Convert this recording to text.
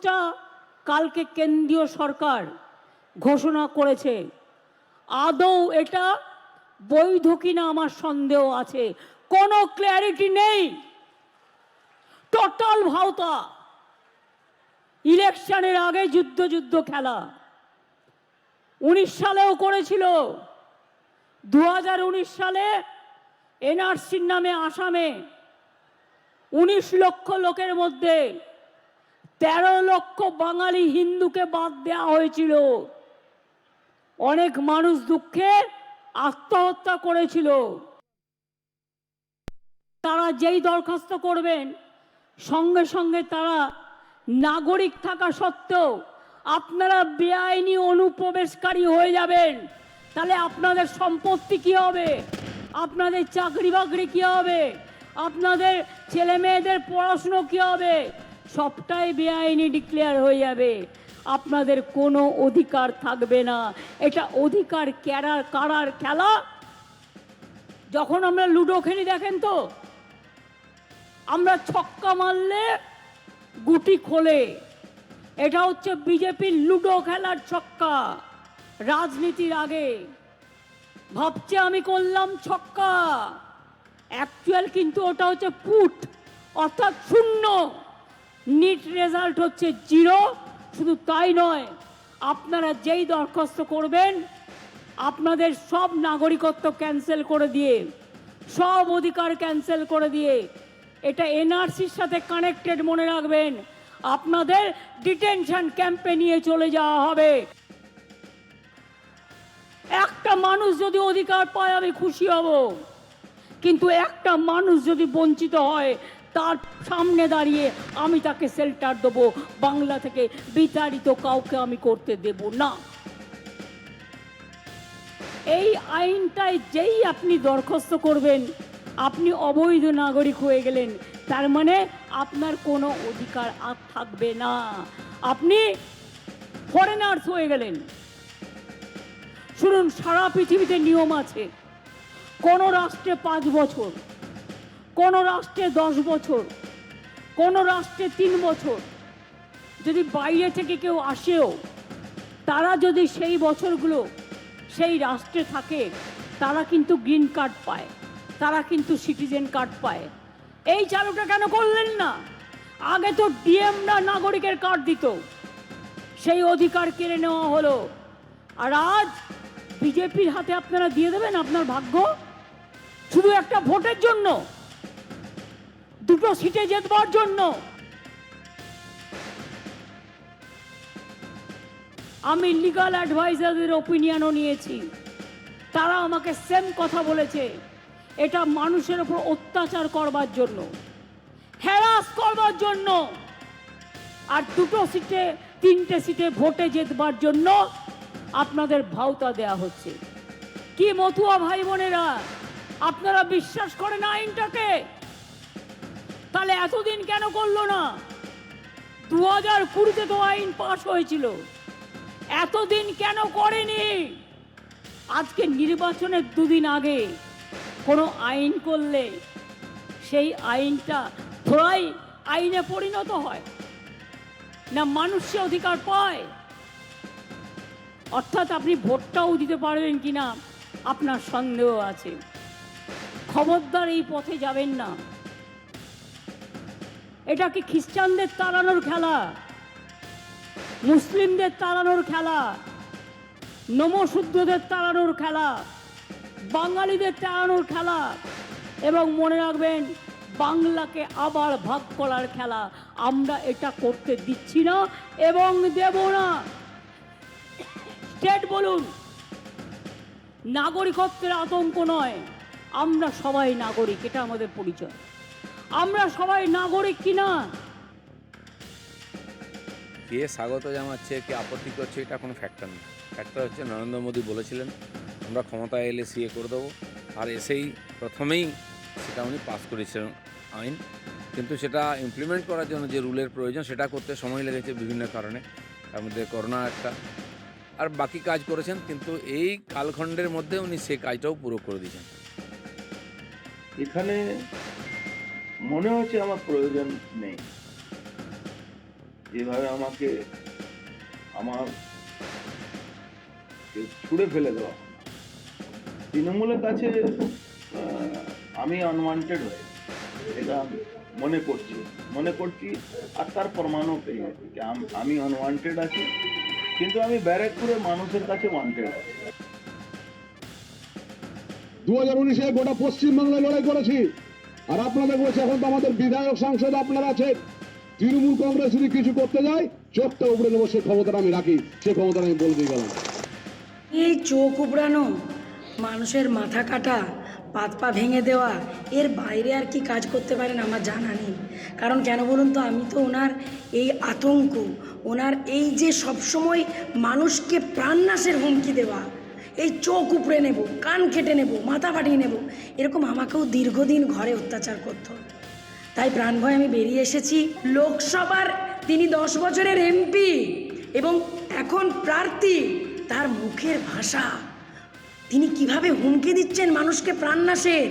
নিউজটা কালকে কেন্দ্রীয় সরকার ঘোষণা করেছে, আদৌ এটা বৈধ কিনা আমার সন্দেহ আছে। কোনো ক্ল্যারিটি নেই, টোটাল ভাওতা। ইলেকশনের আগে যুদ্ধ যুদ্ধ খেলা 19 সালেও করেছিল। 2019 সালে এনআরসির নামে আসামে 19 লক্ষ লোকের মধ্যে 13 লক্ষ বাঙালি হিন্দুকে বাদ দেওয়া হয়েছিল। অনেক মানুষ দুঃখে আত্মহত্যা করেছিল। তারা যেই দরখাস্ত করবেন সঙ্গে সঙ্গে তারা নাগরিক থাকা সত্ত্বেও আপনারা বেআইনি অনুপ্রবেশকারী হয়ে যাবেন। তাহলে আপনাদের সম্পত্তি কি হবে, আপনাদের চাকরি বাকরি কি হবে, আপনাদের ছেলে মেয়েদের পড়াশুনো কি হবে, সবটাই বেআইনি ডিক্লেয়ার হয়ে যাবে। আপনাদের কোনো অধিকার থাকবে না। এটা অধিকার কারার খেলা। যখন আমরা লুডো খেলি দেখেন তো, আমরা ছক্কা মারলে গুটি খোলে। এটা হচ্ছে বিজেপির লুডো খেলার ছক্কা। রাজনীতির আগে ভাবছে আমি করলাম ছক্কা, অ্যাকচুয়াল কিন্তু ওটা হচ্ছে পুট, অর্থাৎ শূন্য। নিট রেজাল্ট হচ্ছে 0। শুধু তাই নয়, আপনারা যেই দরখাস্ত করবেন আপনাদের সব নাগরিকত্ব ক্যান্সেল করে দিয়ে, সব অধিকার ক্যান্সেল করে দিয়ে, এটা এনআরসির সাথে কানেক্টেড, মনে রাখবেন, আপনাদের ডিটেনশন ক্যাম্পে নিয়ে চলে যাওয়া হবে। একটা মানুষ যদি অধিকার পায় আমি খুশি হব, কিন্তু একটা মানুষ যদি বঞ্চিত হয় তার সামনে দাঁড়িয়ে আমি তাকে শেল্টার দেবো। বাংলা থেকে বিতাড়িত কাউকে আমি করতে দেব না। এই আইনটায় যেই আপনি দরখাস্ত করবেন আপনি অবৈধ নাগরিক হয়ে গেলেন, তার মানে আপনার কোনো অধিকার আর থাকবে না, আপনি ফরেনার্স হয়ে গেলেন। শুনুন, সারা পৃথিবীতে নিয়ম আছে। কোন রাষ্ট্রে 5 বছর, কোন রাষ্ট্রে 10 বছর, কোন রাষ্ট্রে 3 বছর। যদি বাইরে থেকে কেউ আসেও, তারা যদি সেই বছরগুলো সেই রাষ্ট্রে থাকে তারা কিন্তু গ্রিন কার্ড পায়, তারা কিন্তু সিটিজেন কার্ড পায়। এই চালুটা কেন করলেন না? আগে তো ডিএমরা নাগরিকের কার্ড দিত, সেই অধিকার কেড়ে নেওয়া হলো। আর আজ বিজেপির হাতে আপনারা দিয়ে দেবেন আপনার ভাগ্য, শুধু একটা ভোটের জন্য, 2টো সিটে জেতবার জন্য। আমি লিগাল অ্যাডভাইজারদের ওপিনিয়নও নিয়েছি, তারা আমাকে সেম কথা বলেছে। এটা মানুষের উপর অত্যাচার করবার জন্য, হ্যারাস করবার জন্য, আর 2টো সিটে 3টে সিটে ভোটে জেতবার জন্য আপনাদের ভাওতা দেয়া হচ্ছে। কি মতুয়া ভাই বোনেরা, আপনারা বিশ্বাস করেন আইনটাকে? তাহলে এতদিন কেন করলো না? 2020-তে তো আইন পাশ হয়েছিল, এতদিন কেন করেনি? আজকে নির্বাচনের 2 দিন আগে কোনো আইন করলে সেই আইনটা থোড়াই আইনে পরিণত হয় না, মানুষ সে অধিকার পায়। অর্থাৎ আপনি ভোটটাও দিতে পারবেন কিনা আপনার সন্দেহ আছে। খবরদার এই পথে যাবেন না। এটা কি খ্রিস্টানদের তাড়ানোর খেলা, মুসলিমদের তাড়ানোর খেলা, নমশূদ্রদের তাড়ানোর খেলা, বাঙালিদের তাড়ানোর খেলা, এবং মনে রাখবেন বাংলাকে আবার ভাগ করার খেলা। আমরা এটা করতে দিচ্ছি না এবং দেব না। স্টেট বলুন, নাগরিকত্বের আতঙ্ক নয়, আমরা সবাই নাগরিক, এটা আমাদের পরিচয়। আমরা সবাই নাগরিক কিনা, কে স্বাগত জানাচ্ছে, কে আপত্তি করছে, এটা কোনো ফ্যাক্টর না। ফ্যাক্টর হচ্ছে নরেন্দ্র মোদী বলেছিলেন আমরা ক্ষমতায় এলে সিএ করে দেবো, আর এসেই প্রথমেই সেটা উনি পাস করেছিলেন আইন। কিন্তু সেটা ইমপ্লিমেন্ট করার জন্য যে রুলের প্রয়োজন সেটা করতে সময় লেগেছে বিভিন্ন কারণে, তার মধ্যে করোনা একটা, আর বাকি কাজ করেছেন। কিন্তু এই কালখণ্ডের মধ্যে উনি সে কাজটাও পুরো করে দিয়েছেন। এখানে মনে হচ্ছে আমার প্রয়োজন নেই। যেভাবে আমাকে আমার ছুঁড়ে ফেলে দেওয়া হলো। তৃণমূলের কাছে আমি আনওয়ান্টেড হয়ে এটা মনে করছি আর তার প্রমাণও পেয়ে গেছি যে আমি আনওয়ান্টেড আছি, কিন্তু আমি ব্যারাকপুরে মানুষের কাছে ওয়ান্টেড আছি। 2019-এ গোটা পশ্চিমবাংলায় লড়াই করেছি, আর আপনাদের বলছে এখন তো আমাদের বিধায়ক সাংসদ আপনারা আছেন। তৃণমূল কংগ্রেস যদি কিছু করতে যায় চোখটা উপড়ে নেবো, সে ক্ষমতাটা আমি রাখি, সে ক্ষমতাটা আমি বলে দিয়ে গেলাম। এই চোখ উপড়ানো, মানুষের মাথা কাটা, পাত পা ভেঙে দেওয়া, এর বাইরে আর কি কাজ করতে পারেন আমার জানা নেই। কারণ কেন বলুন তো, আমি তো ওনার এই আতঙ্ক, ওনার এই যে সবসময় মানুষকে প্রাণনাশের হুমকি দেওয়া, এই চোখ উপড়ে নেব, কান কেটে নেব, মাথা ফাটিয়ে নেব, এরকম আমাকেও দীর্ঘদিন ঘরে অত্যাচার করতো। তাই প্রাণ ভয়ে আমি বেরিয়ে এসেছি। লোকসভার তিনি 10 বছরের এমপি এবং এখন প্রার্থী, তার মুখের ভাষা, তিনি কিভাবে হুমকি দিচ্ছেন মানুষকে প্রাণনাশের,